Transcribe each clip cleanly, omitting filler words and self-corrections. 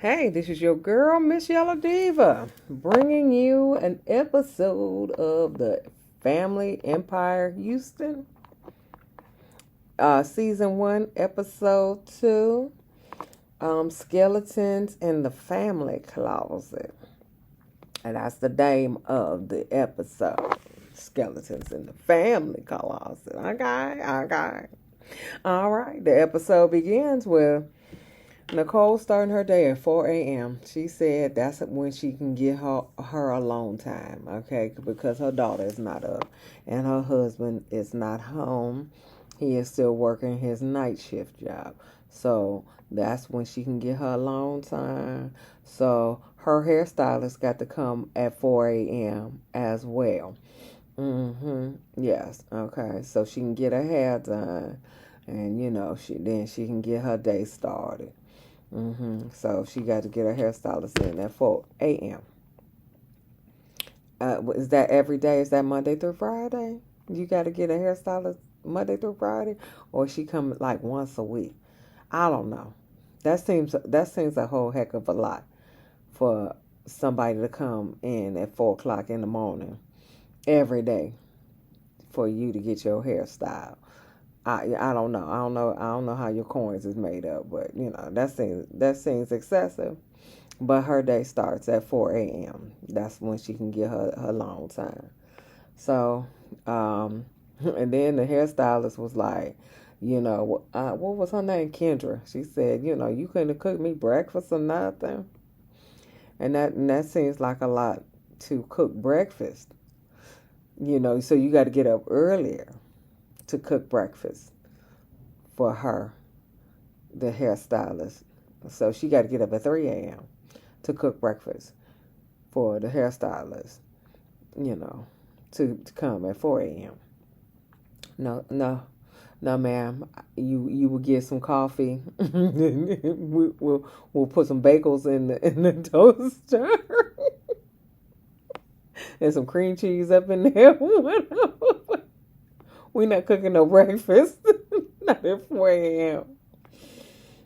Hey, this is your girl, msyelladiva, bringing you an episode of the Family Empire Houston, Season 1, Episode 2, Skeletons in the Family Closet. And that's the name of the episode, Skeletons in the Family Closet. Okay. All right, the episode begins with Nicole starting her day at 4 a.m. She said that's when she can get her alone time, okay? Because her daughter is not up and her husband is not home. He is still working his night shift job. So that's when she can get her alone time. So her hairstylist got to come at 4 a.m. as well. Yes, okay. So she can get her hair done and she can get her day started. So she got to get her hairstylist in at 4 a.m. Is that every day? Is that Monday through Friday? You got to get a hairstylist Monday through Friday, or she come like once a week? I don't know. That seems a whole heck of a lot for somebody to come in at 4 o'clock in the morning every day for you to get your hairstyle. I don't know. I don't know how your coins is made up, but that seems excessive. But her day starts at 4 a.m. That's when she can get her long time. So, and then the hairstylist was like, what was her name? Kendra. She said, you couldn't have cooked me breakfast or nothing. And that seems like a lot to cook breakfast. So you got to get up earlier to cook breakfast for her, the hairstylist. So she got to get up at 3 a.m. to cook breakfast for the hairstylist, to come at 4 a.m. No, ma'am. You will get some coffee. we'll put some bagels in the toaster and some cream cheese up in there. We're not cooking no breakfast. Not at 4 a.m.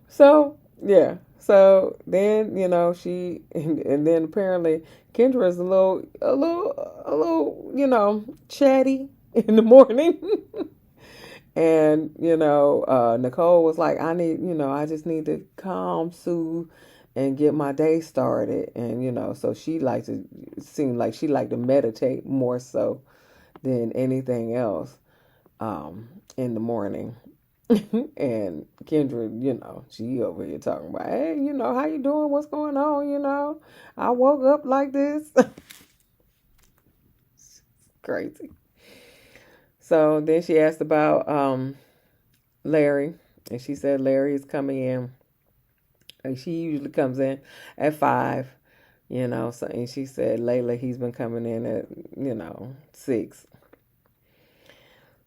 So, yeah. So then, and then apparently Kendra is a little, chatty in the morning. And, Nicole was like, I just need to calm, soothe, and get my day started. And, so it seemed like she liked to meditate more so than anything else. In the morning. And Kendra, she over here talking about, hey, how you doing? What's going on? I woke up like this. Crazy. So then she asked about Larry, and she said Larry is coming in. And she usually comes in at 5, so, and she said lately he's been coming in at, 6.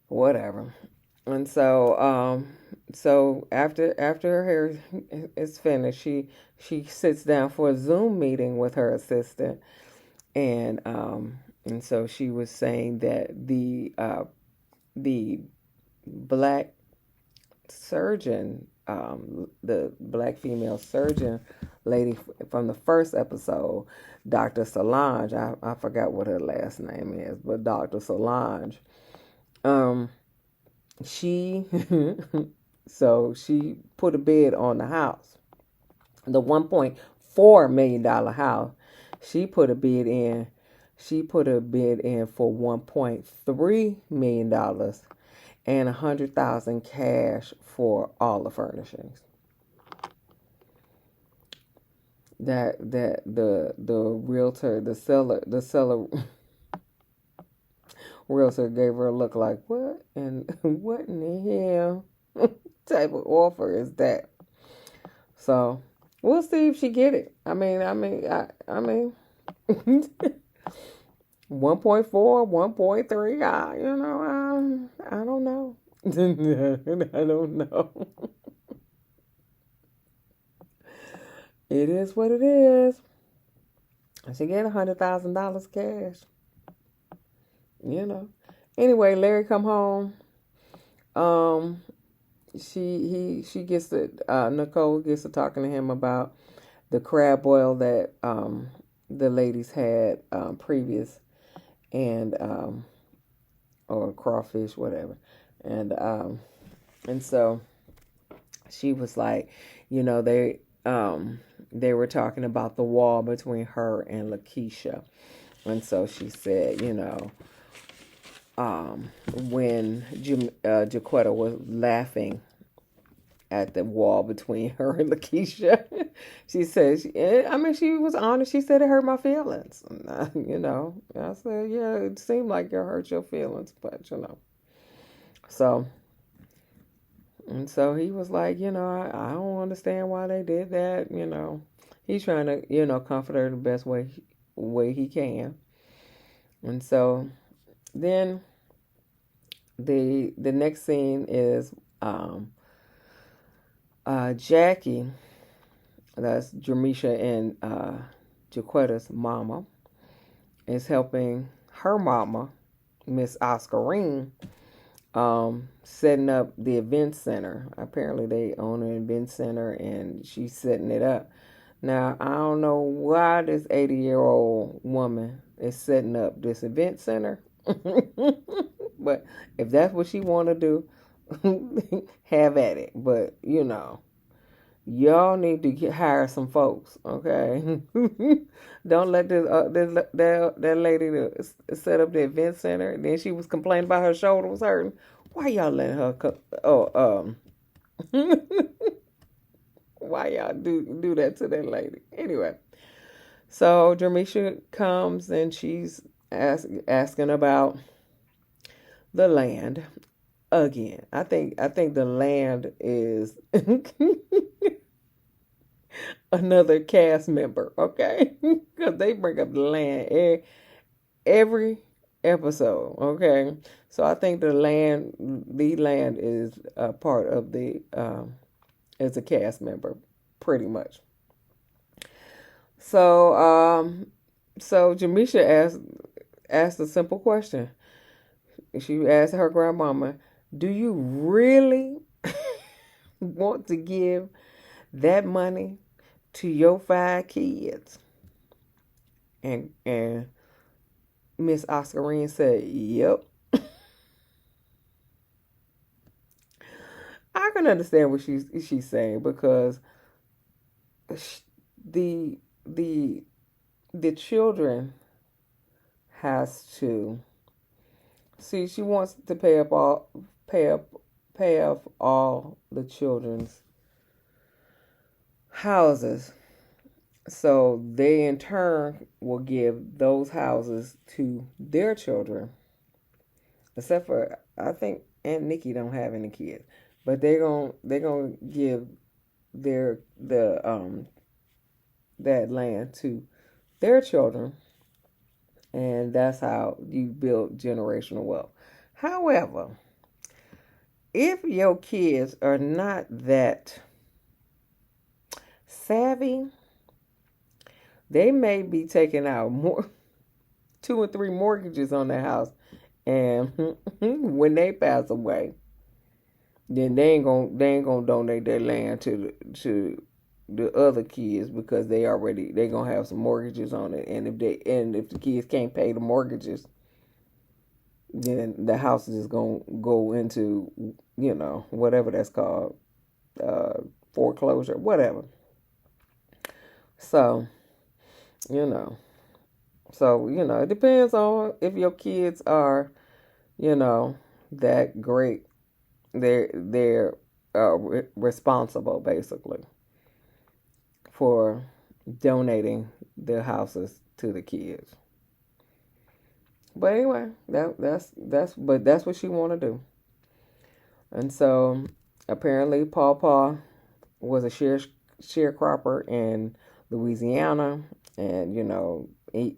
Whatever. And so after her hair is finished, she sits down for a Zoom meeting with her assistant, and so she was saying that the black surgeon, the black female surgeon lady from the first episode, Dr. Solange, I forgot what her last name is, but Dr. Solange, she she put a bid on the house, the $1.4 million house. She put a bid in for $1.3 million and $100,000 cash for all the furnishings. That the realtor, the seller realtor gave her a look like, what? And what in the hell type of offer is that? So we'll see if she get it. I mean 1.4, 1.3, I don't know. I don't know. It is what it is. She get $100,000 cash. Anyway, Larry come home. She gets to Nicole gets to talking to him about the crab boil that the ladies had previous, and or crawfish, whatever, and so she was like, they were talking about the wall between her and Lakeisha, and so she said, when Jaquetta was laughing at the wall between her and Lakeisha, she said, she was honest. She said it hurt my feelings. I said, yeah, it seemed like it hurt your feelings, but so. And so he was like, I don't understand why they did that. He's trying to, comfort her the best way he can. And so then the next scene is Jackie, that's Jermeisha and Jaquetta's mama, is helping her mama, Miss Oscarine, setting up the event center. Apparently they own an event center and she's setting it up. Now, I don't know why this 80-year-old woman is setting up this event center. But if that's what she want to do, have at it. But, y'all need to hire some folks, okay? Don't let that lady set up the event center. Then she was complaining about her shoulder was hurting. Why y'all letting her? Why y'all do that to that lady? Anyway, so Jermeisha comes and she's asking about the land again. I think the land is another cast member, okay? Because they bring up the land every episode, okay? So I think the land is a part of the as a cast member, pretty much. So Jermeisha asked a simple question. She asked her grandmama, "Do you really want to give that money to your 5 kids?" And Miss Oscarine said, "Yep." I can understand what she's saying, because the children has to see. She wants to pay off all the children's houses, so they in turn will give those houses to their children. Except for, I think Aunt Nikki don't have any kids, but they're gonna give that land to their children, and that's how you build generational wealth. However, if your kids are not that savvy, they may be taking out 2 or 3 mortgages on their house, and when they pass away, then they ain't gonna donate their land to the other kids, because they gonna have some mortgages on it, and if the kids can't pay the mortgages, then the house is gonna go into whatever that's called, foreclosure, whatever. So it depends on if your kids are that great. They're responsible, basically, for donating their houses to the kids. But anyway, that's what she want to do. And so apparently Paw was a sharecropper in Louisiana, and they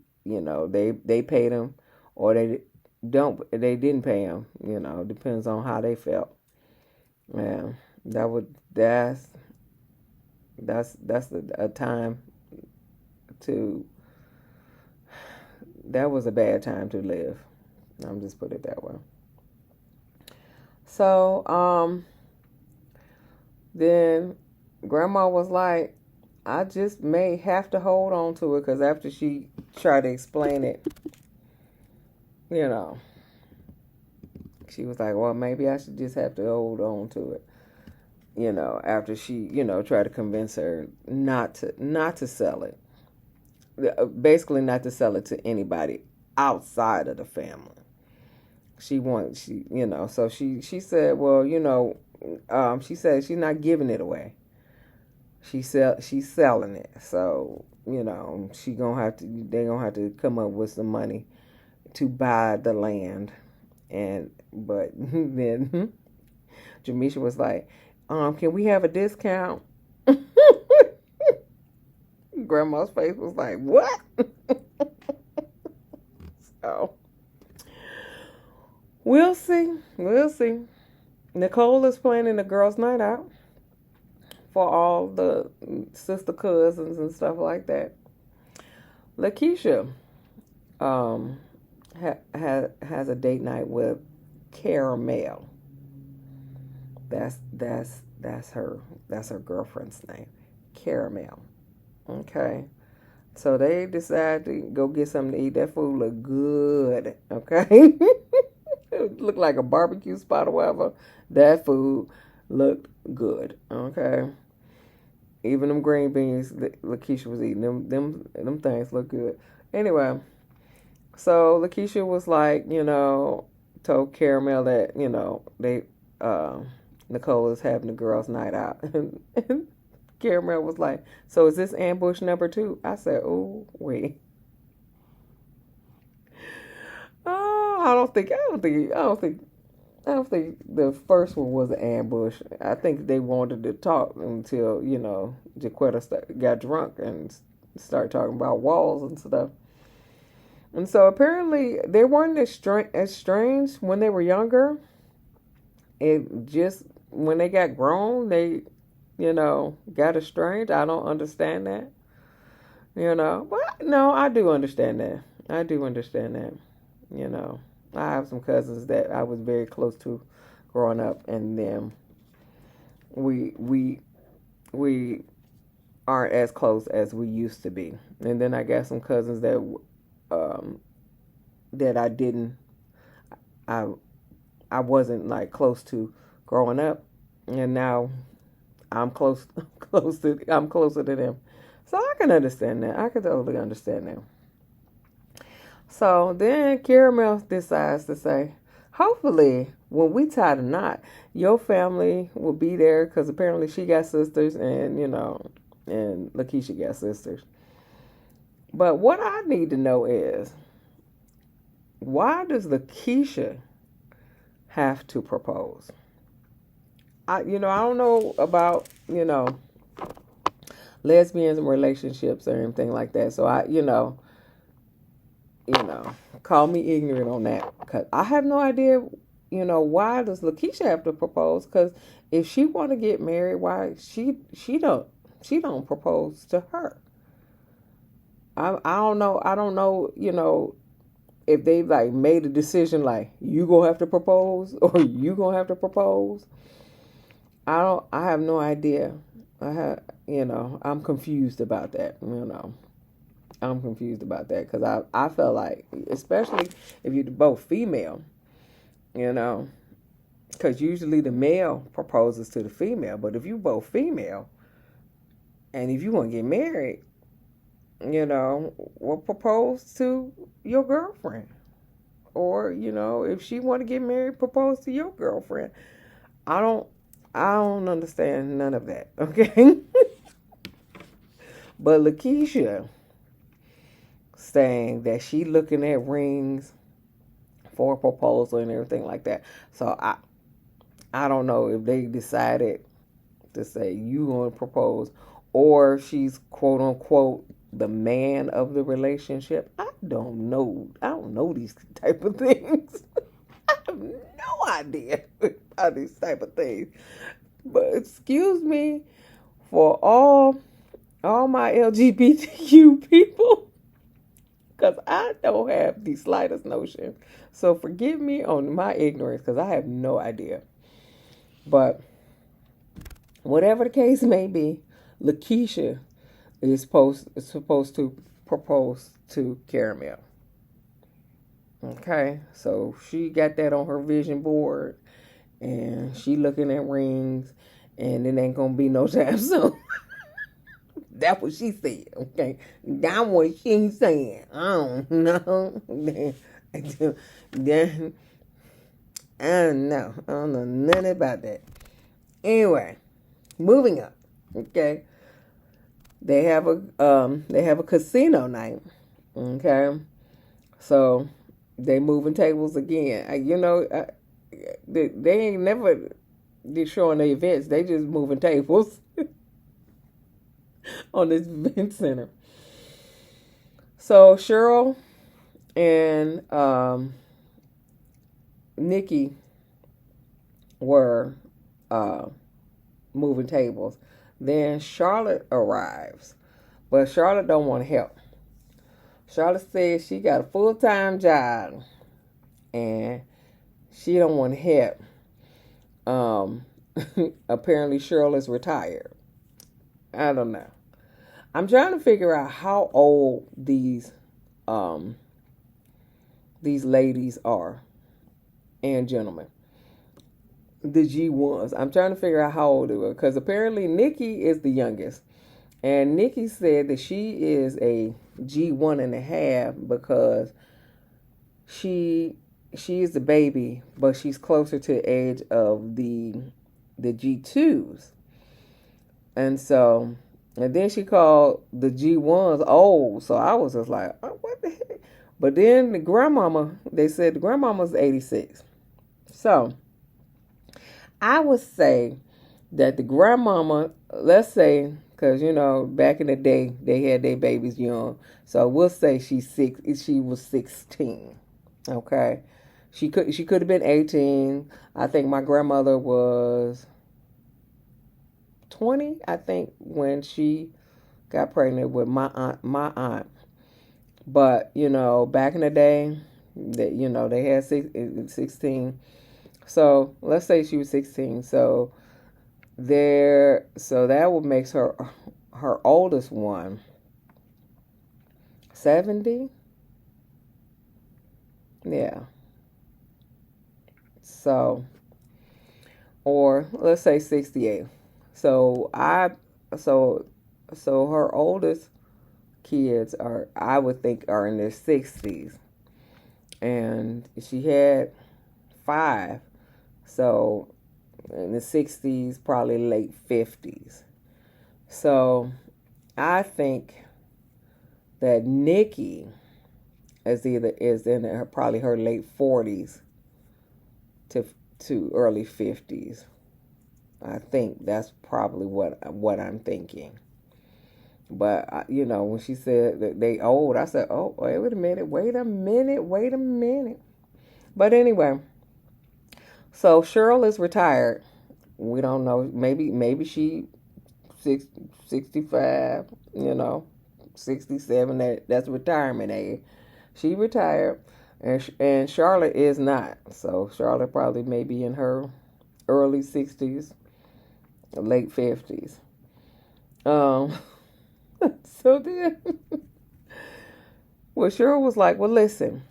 paid him, or they didn't pay him. Depends on how they felt. Man, that's a time to. That was a bad time to live. I'm just put it that way. So then Grandma was like, I just may have to hold on to it because after she tried to explain it, you know, she was like, well, maybe I should just have to hold on to it. After she, tried to convince her not to sell it. Basically not to sell it to anybody outside of the family. So she said, well, she said she's not giving it away. She's selling it. So, they're gonna have to come up with some money to buy the land. But then Jermeisha was like, can we have a discount? Grandma's face was like, what? So we'll see. Nicole is planning a girls' night out for all the sister cousins and stuff like that. Lakeisha has a date night with Caramel. That's her girlfriend's name, Caramel. Okay, so they decide to go get something to eat. That food look good. Okay, it looked like a barbecue spot or whatever. That food looked good. Okay, even them green beans that Lakeisha was eating, them things look good. Anyway, so Lakeisha was like, told Caramel that they Nicole is having a girls' night out. And Caramel was like, so is this ambush number 2? I said, oh, wait. Oh, I don't think the first one was an ambush. I think they wanted to talk until, Jaquetta got drunk and started talking about walls and stuff. And so apparently they weren't estranged when they were younger. It just, when they got grown, they, got estranged. I don't understand that. But no, I do understand that. I have some cousins that I was very close to growing up, and them we aren't as close as we used to be. And then I got some cousins that I wasn't like close to growing up, and now I'm closer to them. So I can understand that. I can totally understand that. So then Caramel decides to say, hopefully when we tie the knot, your family will be there, because apparently she got sisters, and and Lakeisha got sisters. But what I need to know is, why does Lakeisha have to propose? I don't know about, lesbians and relationships or anything like that. So I, call me ignorant on that, because I have no idea, why does Lakeisha have to propose? Because if she want to get married, why she don't propose to her? I don't know, if they've like made a decision like, you gonna have to propose or you gonna have to propose. I have no idea. I'm confused about that. I'm confused about that, because I felt like, especially if you're both female, because usually the male proposes to the female, but if you both female and if you want to get married, well, propose to your girlfriend, or if she want to get married, propose to your girlfriend. I don't understand none of that. Okay. But Lakeisha saying that she looking at rings for a proposal and everything like that. So I don't know if they decided to say you going to propose, or she's quote unquote the man of the relationship. I don't know these type of things. I have no idea about these type of things. But excuse me for all my LGBTQ people, because I don't have the slightest notion. So forgive me on my ignorance, because I have no idea. But whatever the case may be, Lakeisha is supposed to propose to Caramel. Okay, so she got that on her vision board, and she looking at rings, and it ain't gonna be no time soon. That's what she said. Okay, that's what she said. I don't know. Then I don't know. I don't know nothing about that. Anyway, moving up. Okay, they have a casino night. Okay, so they moving tables again. They ain't never did showing the events. They just moving tables on this event center. So Cheryl and Nikki were moving tables. Then Charlotte arrives, but Charlotte don't want to help. Charlotte says she got a full-time job and she don't want to help. Apparently Cheryl is retired. I don't know. I'm trying to figure out how old these ladies are and gentlemen. The G1s. I'm trying to figure out how old they were because apparently Nikki is the youngest. And Nikki said that she is a G1 and a half because she is the baby, but she's closer to the age of the G2s. And then she called the G1s old. So I was just like, oh, what the heck? But then they said the grandmama's 86. So I would say that the grandmama, let's say, because, back in the day, they had their babies young. So we'll say she was 16. Okay. She could have been 18. I think my grandmother was 20, I think, when she got pregnant with my aunt. But, back in the day, they had 16. So let's say she was 16. So that would make her oldest one 70. Yeah. So, or let's say 68. So her oldest kids I would think are in their 60s, and she had 5. So in the 60s, probably late 50s. So I think that Nikki is in probably her late 40s to early 50s. I think that's probably what I'm thinking. But when she said that they old, I said, "Oh, wait a minute." But anyway, so Cheryl is retired. We don't know. Maybe she 65. 67. That's retirement age. She retired, and Charlotte is not. So Charlotte probably may be in her early 60s, late 50s. So then, well, Cheryl was like, "Well, listen,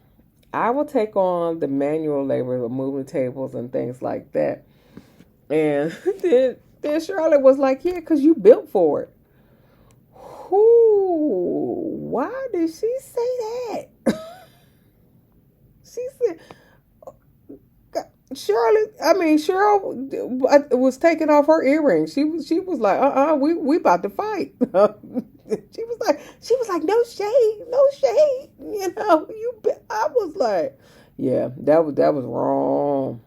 I will take on the manual labor of moving tables and things like that." And then Charlotte was like, "Yeah, because you built for it." Why did she say that? She said, Cheryl was taking off her earrings. She was like, we about to fight. She was like, no shade. I was like, yeah, that was wrong.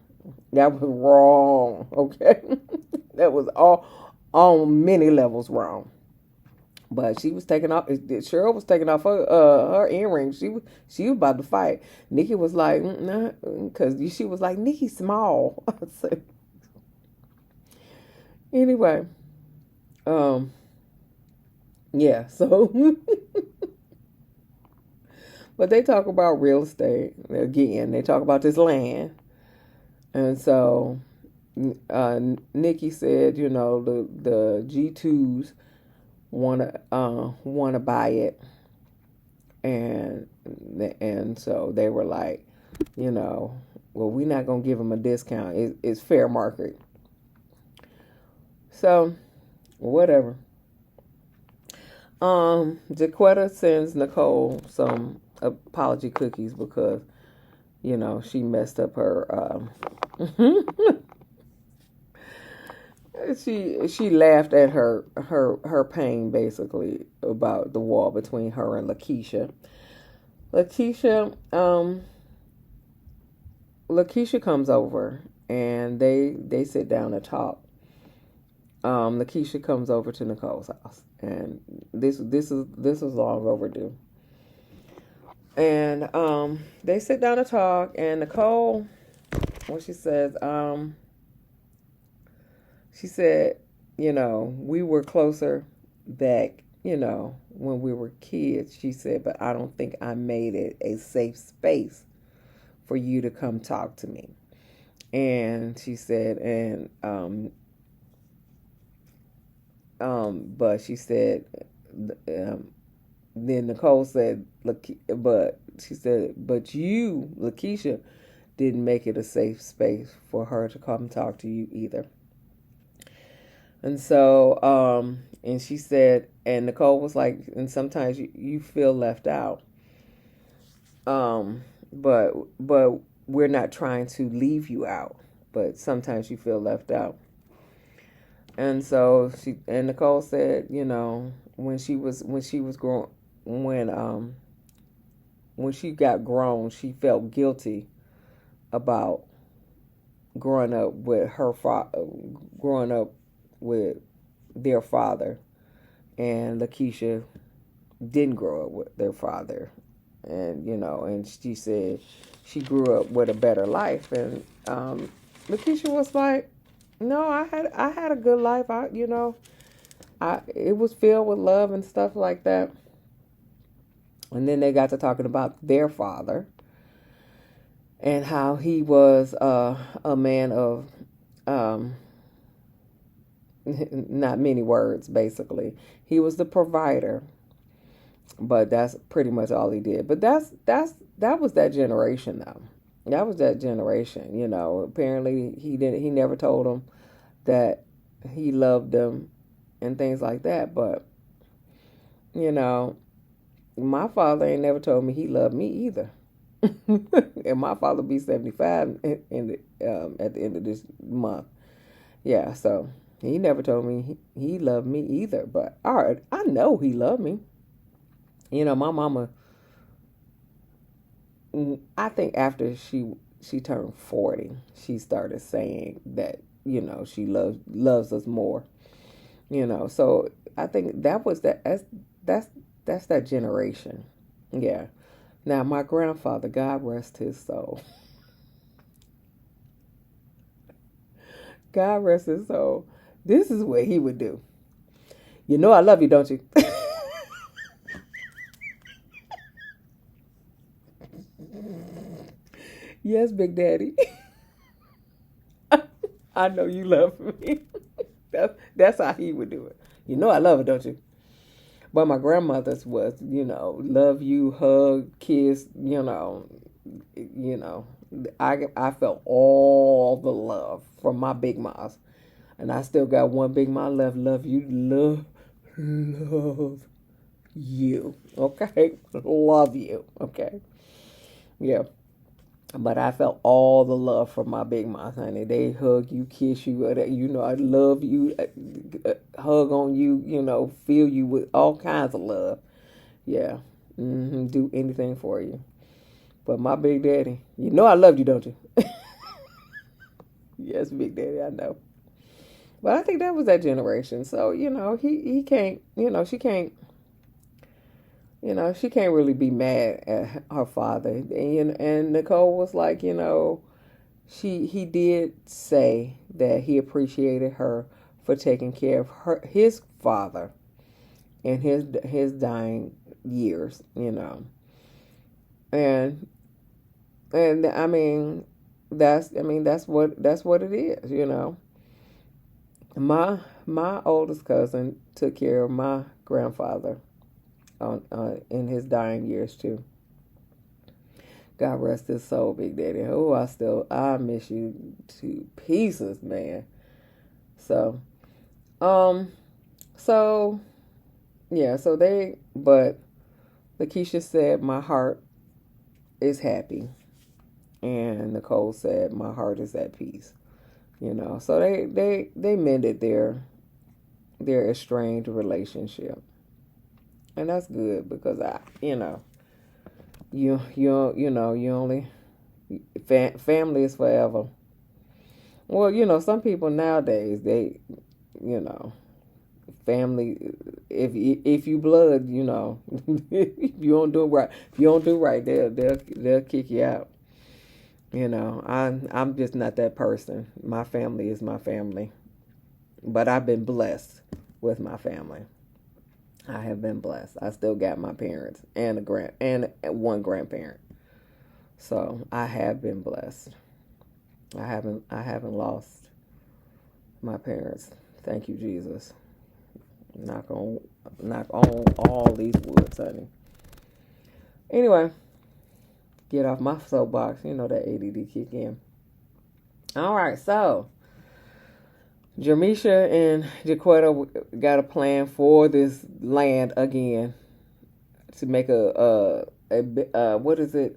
That was wrong. Okay, that was all on many levels wrong. But she was taking off. Cheryl was taking off her earrings. She was about to fight. Nikki was like, nah, because she was like, Nikki's small. So, anyway, yeah. So, but they talk about real estate again. They talk about this land, and so Nikki said, the G2s wanna buy it, and so they were like, well, we're not gonna give them a discount. It's fair market. So whatever. Jaquetta sends Nicole some apology cookies because she messed up her. She laughed at her pain basically about the wall between her and Lakeisha. Lakeisha comes over and they sit down to talk. Lakeisha comes over to Nicole's house, and this was long overdue. And they sit down to talk, and Nicole, what she says, she said, we were closer back, when we were kids. She said, but I don't think I made it a safe space for you to come talk to me. And she said, but she said, then Nicole said, but she said, but you, Lakeisha, didn't make it a safe space for her to come talk to you either. And so, and she said, and Nicole was like, and sometimes you feel left out. But we're not trying to leave you out, but sometimes you feel left out. And so Nicole said, when she grown, when she got grown, she felt guilty about growing up with their father, and Lakeisha didn't grow up with their father, and and she said she grew up with a better life, and Lakeisha was like, no, I had a good life. It was filled with love and stuff like that. And then they got to talking about their father and how he was a man of not many words. Basically, he was the provider, but that's pretty much all he did. But that was that generation, though. That was that generation. Apparently he never told them that he loved them and things like that. But my father ain't never told me he loved me either. And my father be 75 at the end of this month. Yeah, so he never told me he loved me either. But all right, I know he loved me. My mama, I think after she turned 40, she started saying that she loves us more. So I think that's that generation. Yeah. Now my grandfather, God rest his soul. God rest his soul. This is what he would do. I love you, don't you? Yes, Big Daddy. I know you love me. That's how he would do it. I love it, don't you? But my grandmother's was, love you, hug, kiss, I felt all the love from my big mas. And I still got one big ma left. Love you, love you. Okay? Love you. Okay? Yeah. But I felt all the love from my big mouth, honey. They hug you, kiss you, I love you, hug on you, feel you with all kinds of love. Yeah. Do anything for you. But my big daddy, I loved you, don't you? Yes, Big Daddy, I know. But I think that was that generation. So, he can't, she can't really be mad at her father. And Nicole was like, he did say that he appreciated her for taking care of his father in his dying years, And I mean that's what it is, My my oldest cousin took care of my grandfather in his dying years too. God rest his soul, Big Daddy. Oh, I miss you to pieces, man. So, so yeah, but Lakeisha said my heart is happy, and Nicole said my heart is at peace. So they mended their estranged relationship, and that's good because you only family is forever. Well, some people nowadays family. If you blood, if you don't do right, they'll kick you out. I'm just not that person. My family is my family, but I've been blessed with my family. I have been blessed. I still got my parents and one grandparent. So I have been blessed. I haven't lost my parents. Thank you, Jesus. Knock on all these woods, honey. Anyway, get off my soapbox. That ADD kick in. All right, so Jermeisha and Jaquetta got a plan for this land again to make a what is it?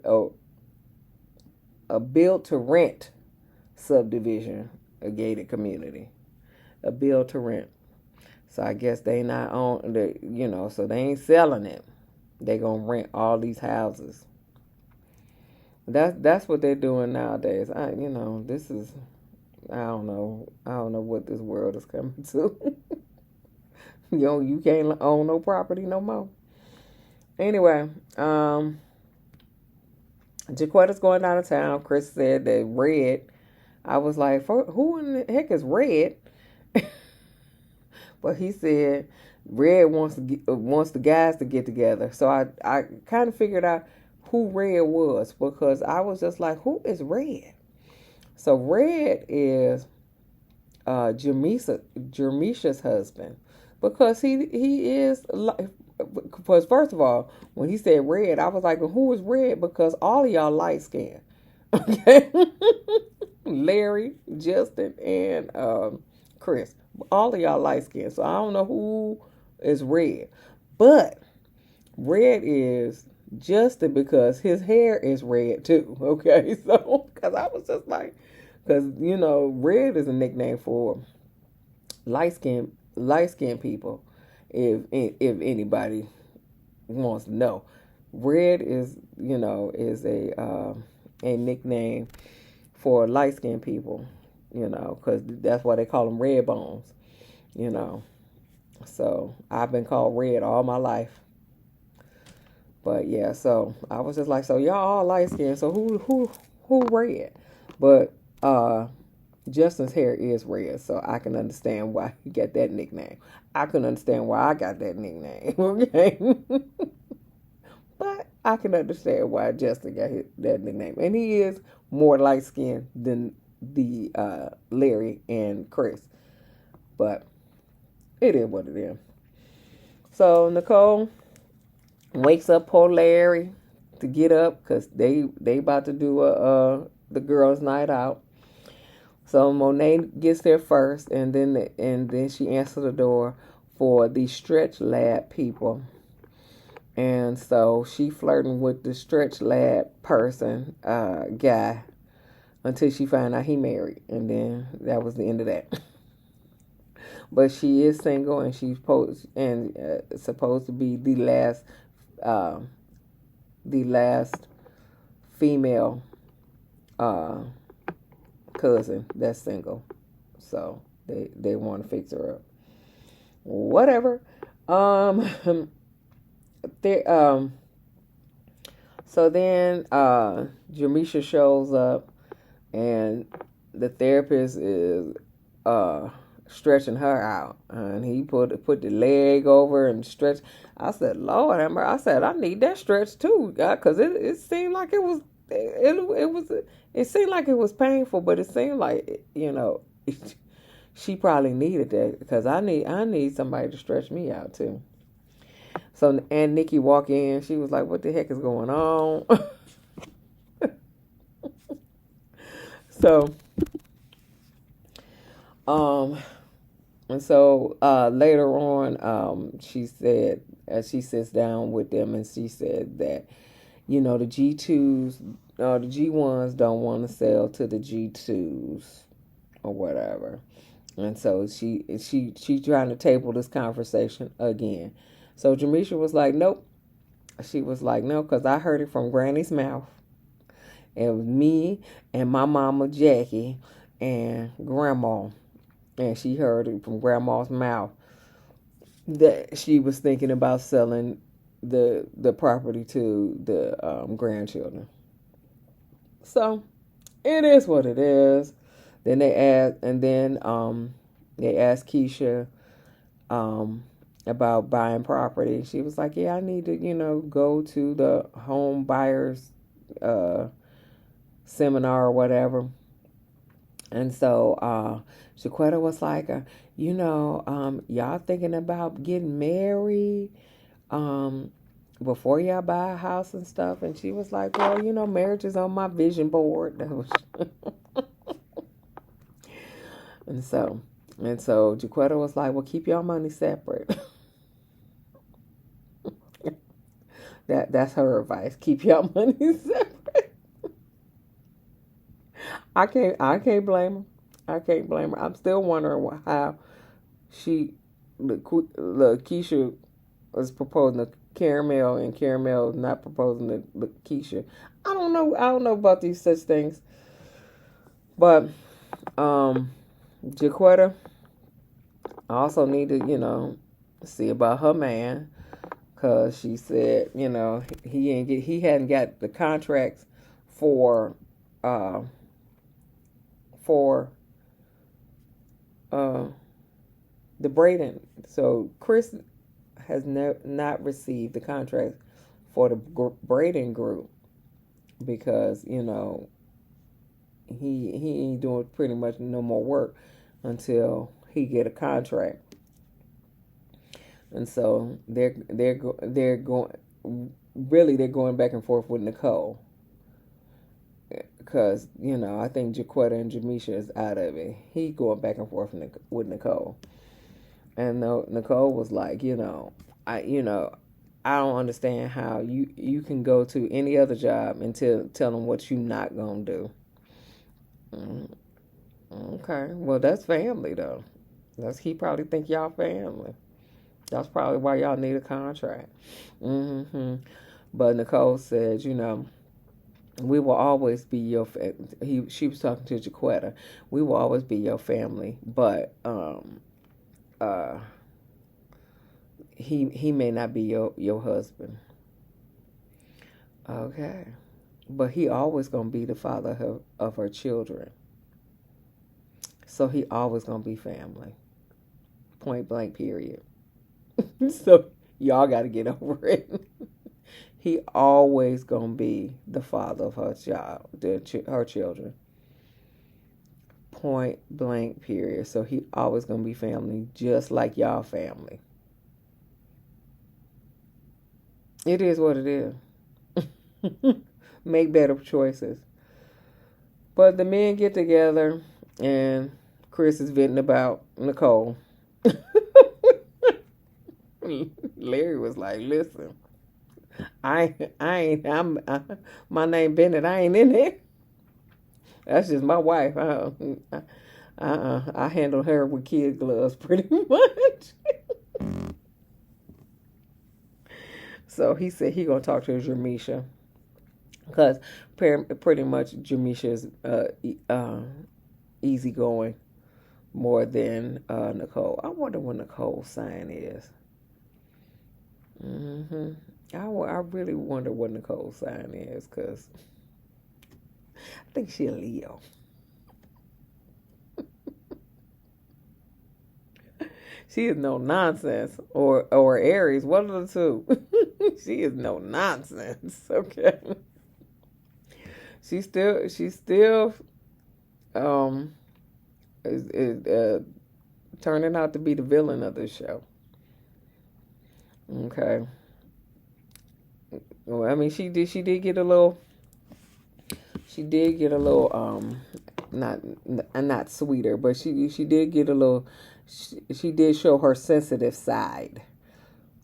A build to rent subdivision, a gated community, a build to rent. So I guess they not on so they ain't selling it. They gonna rent all these houses. That's what they're doing nowadays. This is, I don't know what this world is coming to. You can't own no property no more. Anyway, Jaquetta's going out of town. Chris said that Red. I was like, who in the heck is Red? But he said Red wants the guys to get together. So I kind of figured out who Red was, because I was just like, who is Red? So Red is Jermeisha's husband, because he is like, because first of all, when he said Red, I was like, well, who is Red? Because all of y'all light skinned. Okay. Larry, Justin, and Chris. All of y'all light skinned. So I don't know who is Red. But Red is Justin because his hair is red too. Okay. So, because I was just like, because, Red is a nickname for light skinned people. If anybody wants to know. Red is a nickname for light skinned people, because that's why they call them red bones, So I've been called Red all my life. But yeah, so I was just like, so y'all all light skinned, so who Red? But Justin's hair is red, so I can understand why he got that nickname. I can understand why I got that nickname, okay? But I can understand why Justin got that nickname. And he is more light-skinned than the Larry and Chris. But it is what it is. So Nicole wakes up poor Larry to get up because they about to do the girls' night out. So Monet gets there first, and then she answers the door for the Stretch Lab people. And so she flirting with the Stretch Lab person, guy, until she found out he married. And then that was the end of that. But she is single, and she's supposed to be the last female cousin that's single. So they want to fix her up. Whatever. So then Jermeisha shows up, and the therapist is stretching her out, and he put the leg over and stretch. I said, Lord, I said, I need that stretch too, because it seemed like it was it seemed like it was painful, but it seemed like she probably needed that because I need somebody to stretch me out too. So and Nikki walked in. She was like, "What the heck is going on?" So, um, and so later on, she said, as she sits down with them, and she said that the G2s, the G1s don't want to sell to the G2s or whatever. And so she trying to table this conversation again. So Jermeisha was like, nope. She was like, no, because I heard it from Granny's mouth. It was me and my mama Jackie and Grandma. And she heard it from Grandma's mouth that she was thinking about selling the property to the grandchildren. So it is what it is. Then they asked Keisha about buying property. She was like, "Yeah, I need to, go to the home buyers seminar or whatever." And so Shaquetta was like, y'all thinking about getting married before y'all buy a house and stuff? And she was like, well, marriage is on my vision board. That was and so Jaquetta was like, well, keep your money separate. That's her advice. Keep your money separate. I can't blame her. I can't blame her. I'm still wondering how Keisha was proposing to Caramel and Caramel not proposing to Keisha. I don't know. I don't know about these such things. But Jaquetta also needed, see about her man, because she said, he hadn't got the contracts for the Braden. So Chris has not received the contract for the Braden group because he ain't doing pretty much no more work until he get a contract. And so they're going back and forth with Nicole, because I think Jaquetta and Jermeisha is out of it. He going back and forth with Nicole, and Nicole was like, I don't understand how you can go to any other job and tell them what you're not gonna do. Okay, well that's family though. He probably think y'all family. That's probably why y'all need a contract. But Nicole said, we will always be your. She was talking to Jaquetta. We will always be your family, but he may not be your husband. Okay, but he always gonna be the father of her children. So he always gonna be family. Point blank. Period. So y'all got to get over it. He always gonna be the father of her her children. Point blank. Period. So he always gonna be family, just like y'all family. It is what it is. Make better choices. But the men get together, and Chris is venting about Nicole. Larry was like, listen, my name Bennett, I ain't in there. That's just my wife. I handle her with kid gloves pretty much. So he said he gonna talk to Jermeisha, because pretty much Jermeisha is easygoing more than Nicole. I wonder what Nicole's sign is. I really wonder what Nicole's sign is, because I think she's a Leo. She is no nonsense, or Aries. One of the two. She is no nonsense. Okay. She's still is turning out to be the villain of this show. Okay. Well, I mean, she did get a little, not sweeter, but she did get a little, she did show her sensitive side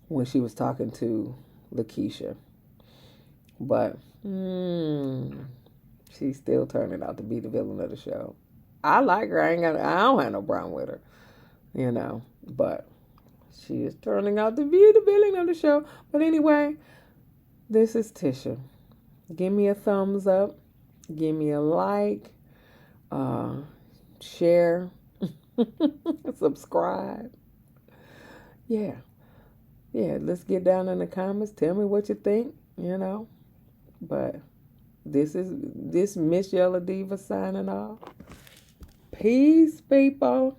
when she was talking to Lakeisha. But she's still turning out to be the villain of the show. I like her. I don't have no problem with her, But she is turning out to be the villain of the show. But anyway, this is Tisha. Give me a thumbs up. Give me a like. Share. Subscribe. Yeah. Let's get down in the comments. Tell me what you think, But this msyelladiva signing off. Peace, people.